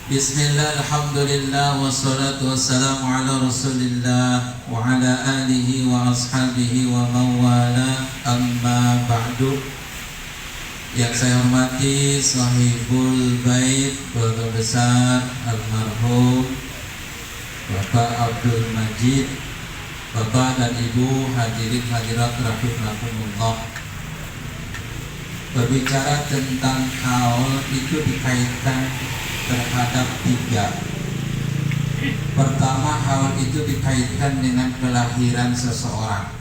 Bismillah, alhamdulillah, wassalatu wassalamu ala rasulillah wa ala alihi wa ashabihi wa mawala, amma ba'du. Yang saya hormati sahibul bait, keluarga besar almarhum Bapak Abdul Majid, Bapak dan Ibu hadirin hadirat rahimakumullah. Berbicara tentang haul itu dikaitkan terhadap tiga. Pertama, haul itu dikaitkan dengan kelahiran seseorang.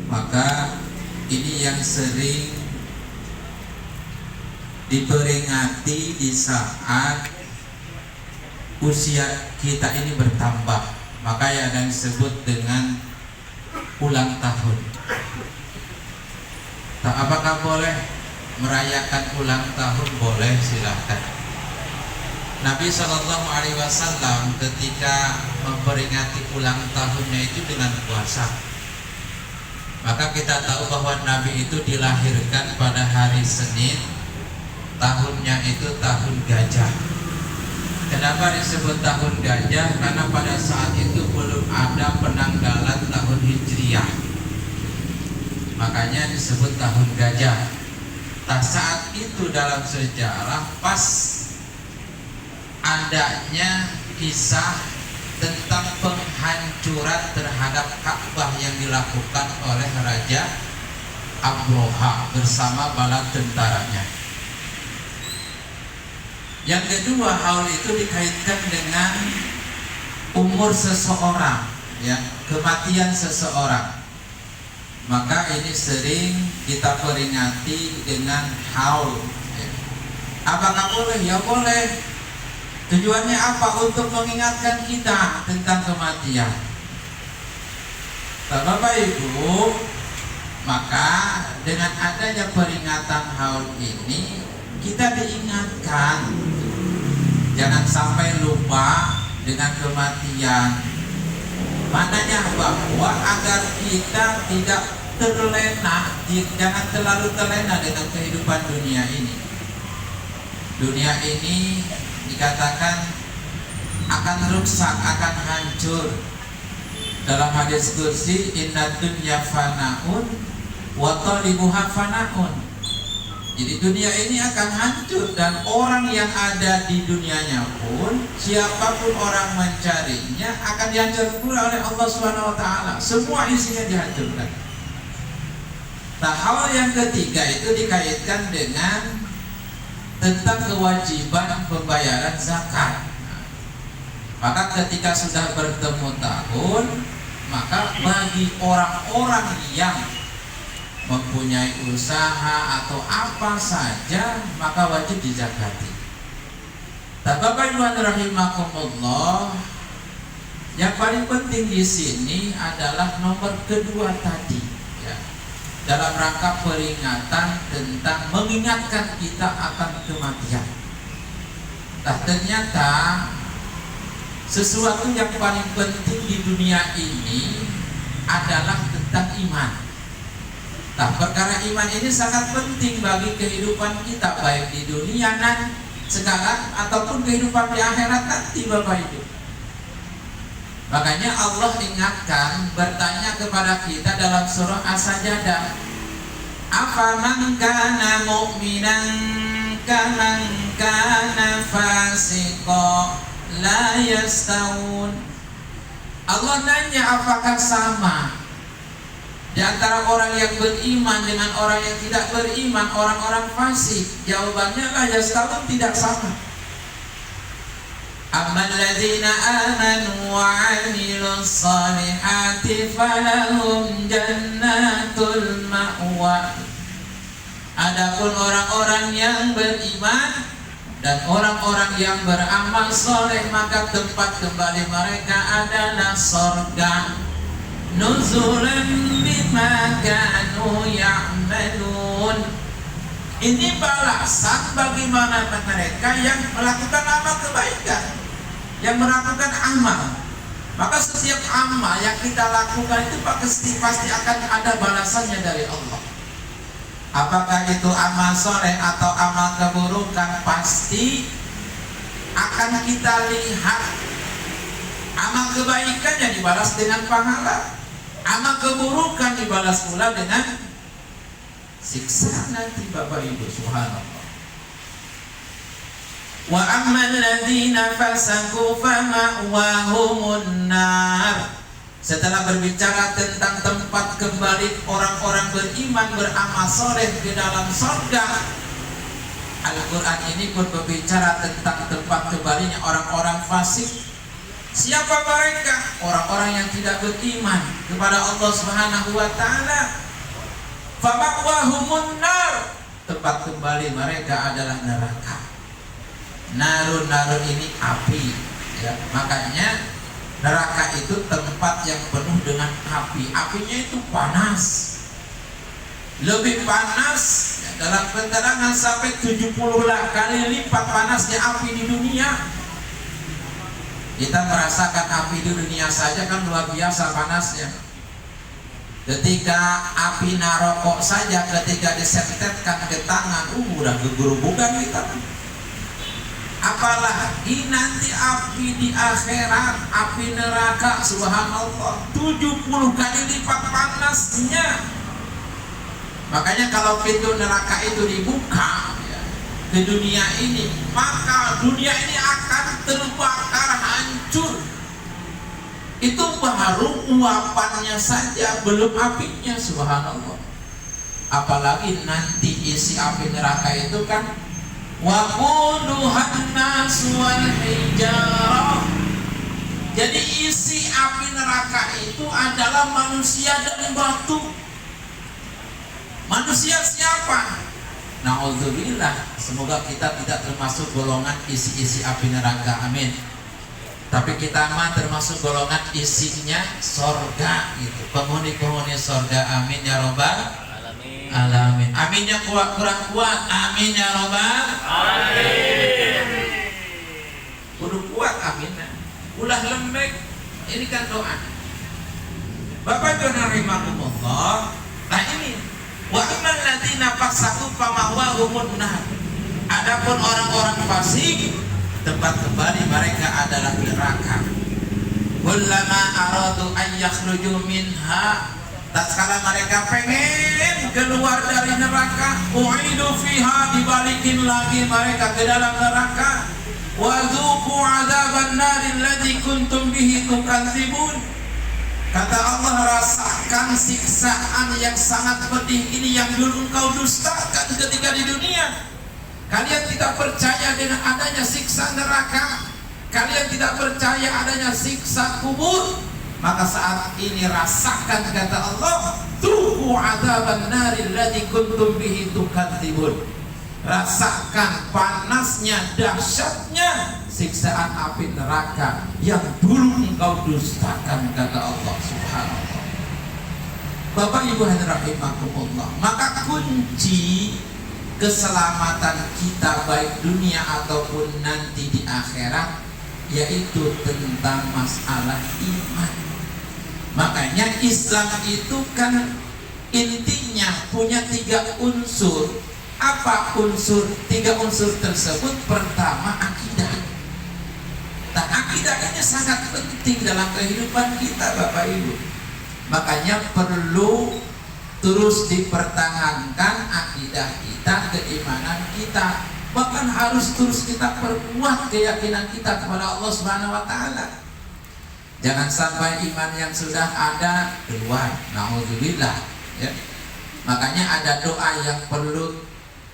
Maka ini yang sering diperingati di saat usia kita ini bertambah. Maka yang disebut dengan ulang tahun. Apakah boleh merayakan ulang tahun? Boleh, silahkan. Nabi SAW ketika memperingati ulang tahunnya itu dengan puasa. Maka kita tahu bahwa Nabi itu dilahirkan pada hari Senin. Tahunnya itu tahun gajah. Kenapa disebut tahun gajah? Karena pada saat itu belum ada penanggalan tahun Hijriah. Makanya disebut tahun gajah. Nah, saat itu dalam sejarah pas adanya kisah tentang penghancuran terhadap Ka'bah yang dilakukan oleh Raja Abroha bersama bala tentaranya. Yang kedua, haul itu dikaitkan dengan umur seseorang, ya, kematian seseorang. Maka ini sering kita peringati dengan haul. Apakah boleh? Ya boleh. Tujuannya apa? Untuk mengingatkan kita tentang kematian. Bapak Ibu, maka dengan adanya peringatan haul ini kita diingatkan jangan sampai lupa dengan kematian. Maknanya bahwa agar kita tidak terlena, jangan terlalu terlena dengan kehidupan dunia ini. Dunia ini dikatakan akan rusak, akan hancur. Dalam hadis qudsi, inna dunya fanaun wa talibuha fanaun. Jadi dunia ini akan hancur dan orang yang ada di dunianya pun, siapapun orang mencarinya akan dihancurkan pula oleh Allah Subhanahu wa taala. Semua isinya dihancurkan. Nah, hal yang ketiga itu dikaitkan dengan tentang kewajiban pembayaran zakat. Maka ketika sudah bertemu tahun, maka bagi orang-orang yang mempunyai usaha atau apa saja maka wajib dizakati. Bapak Ibu rahimakumullah, yang paling penting di sini adalah nomor kedua tadi, ya, dalam rangka peringatan tentang mengingatkan kita akan kematian. Nah, ternyata sesuatu yang paling penting di dunia ini adalah tentang iman. Nah, perkara iman ini sangat penting bagi kehidupan kita, baik di dunia dan sekarang ataupun kehidupan di akhirat nanti, Bapak Ibu. Makanya Allah ingatkan, bertanya kepada kita dalam surah As-Sajdah, afaman kana mu'minan kaman kana fasiqan la yastawun. Allah nanya, apakah sama di antara orang yang beriman dengan orang yang tidak beriman, orang-orang fasik? Jawabannya la yastawun, tidak sama. Ammal ladzina amanu wa 'amilus shalihati falahum jannatul ma'wa. Adapun orang-orang yang beriman dan orang-orang yang beramal soleh, maka tempat kembali mereka adalah surga. Nuzulan bima kanu ya'malun. Ini balasan bagaimana mereka yang melakukan amal kebaikan, yang melakukan amal. Maka setiap amal yang kita lakukan itu pasti akan ada balasannya dari Allah. Apakah itu amal soleh atau amal keburukan, pasti akan kita lihat. Amal kebaikan yang dibalas dengan pahala, amal keburukan dibalas pula dengan siksa nanti Bapak Ibu. Subhanallah. Wa ammal ladzina fasaku fama'wahumun nar. Setelah berbicara tentang tempat kembali orang-orang beriman beramal soleh ke dalam surga, Al-Quran ini pun berbicara tentang tempat kembalinya orang-orang fasik. Siapa mereka? Orang-orang yang tidak beriman kepada Allah Subhanahu wa taala. Fama'wahumun nar. Tempat kembali mereka adalah neraka. Narun ini api, ya. Makanya neraka itu tempat yang penuh dengan api. Apinya itu panas. Lebih panas, ya, dalam keterangan sampai 70 kali lipat panasnya api di dunia. Kita merasakan api di dunia saja kan luar biasa panasnya. Ketika api narokok saja ketika disentetkan ke tangan, udah gegerubukan kita. Apalagi nanti api di akhirat, api neraka, subhanallah, 70 kali lipat panasnya. Makanya kalau pintu neraka itu dibuka, ya, di dunia ini, maka dunia ini akan terbakar hancur. Itu baru uapannya saja, belum apinya, subhanallah. Apalagi nanti isi api neraka itu kan waquduhan nas wal hijarah. Jadi isi api neraka itu adalah manusia dan batu. Manusia siapa? Na'udzubillah, semoga kita tidak termasuk golongan isi-isi api neraka, amin. Tapi kita mah termasuk golongan isinya sorga gitu, penghuni-penghuni sorga, amin ya robbal alamin. Aminnya kurang kuat, amin ya robbal alamin. Kudu kuat aminnya, ulah lembek. Ini kan doa. Bapak Ibu rahimakumullah. Nah ini wa ammal ladzina fasaku fama'wahumun nar. Adapun orang-orang fasik, tempat kembali mereka adalah neraka. Kullama aradu an yakhruju minha, tatkala mereka pengen keluar dari neraka, u'idu fiha, dibalikin lagi mereka ke dalam neraka. Wa dzuqu 'adzaban naril ladzi kuntum bihi tukadzibun. Kata Allah, rasakan siksaan yang sangat pedih ini yang dulu engkau dustakan ketika di dunia. Kalian tidak percaya dengan adanya siksa neraka, kalian tidak percaya adanya siksa kubur, maka saat ini rasakan, kata Allah, tuqu adzaban naril ladzi kuntum bihi tukadzibun. Rasakan panasnya, dahsyatnya siksaan api neraka yang dulu engkau dustakan, kata Allah subhanallah. Bapak Ibu hadirin rahimakumullah, maka kunci keselamatan kita baik dunia ataupun nanti di akhirat yaitu tentang masalah iman. Makanya Islam itu kan intinya punya 3 unsur. Apa unsur? 3 unsur tersebut. Pertama, akidah. Nah, akidah ini sangat penting dalam kehidupan kita, Bapak Ibu. Makanya perlu terus dipertahankan akidah kita, keimanan kita. Bahkan harus terus kita perkuat keyakinan kita kepada Allah Subhanahu wa taala. Jangan sampai iman yang sudah ada keluar. Nauzubillah, ya. Makanya ada doa yang perlu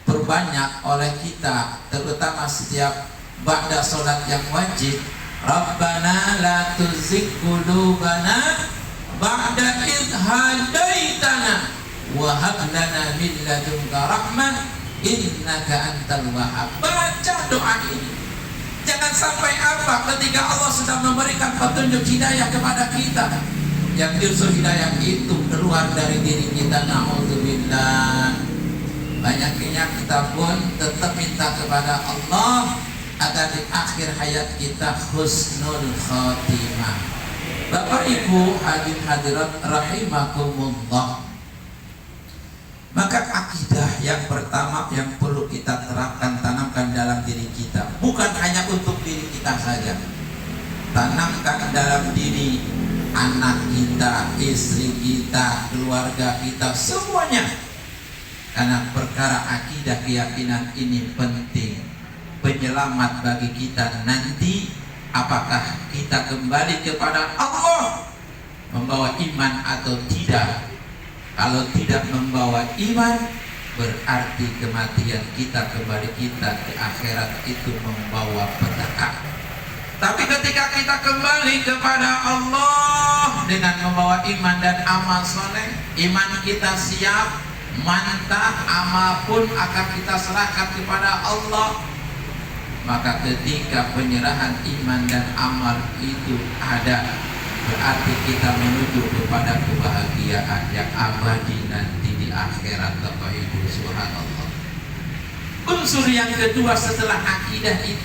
perbanyak oleh kita, terutama setiap ba'da sholat yang wajib. Rabbana la tuzigh qulubana ba'da idh hadaitana wa hab lana min ladunka rahmah innaka antal wahhab. Baca doa ini. Jangan sampai apa ketika Allah sudah memberikan petunjuk hidayah kepada kita, yang justru hidayah itu keluar dari diri kita. Na'udzubillah. Banyaknya kita pun tetap minta kepada Allah agar di akhir hayat kita husnul khotimah. Bapak Ibu hadirin hadirat rahimakumullah. Maka akidah yang pertama yang perlu kita terapkan, tanamkan dalam diri kita, bukan hanya untuk diri kita saja. Tanamkan dalam diri anak kita, istri kita, keluarga kita, semuanya. Karena perkara akidah keyakinan ini penting. Penyelamat bagi kita nanti, apakah kita kembali kepada Allah membawa iman atau tidak. Kalau tidak membawa iman, berarti kematian kita, kembali kita ke akhirat itu membawa petaka. Tapi ketika kita kembali kepada Allah dengan membawa iman dan amal soleh, iman kita siap, mantap, amal pun akan kita serahkan kepada Allah. Maka ketika penyerahan iman dan amal itu ada, berarti kita menuju kepada kebahagiaan yang abadi nanti di akhirat. Bapak Ibu, subhanallah. Unsur yang kedua setelah akidah itu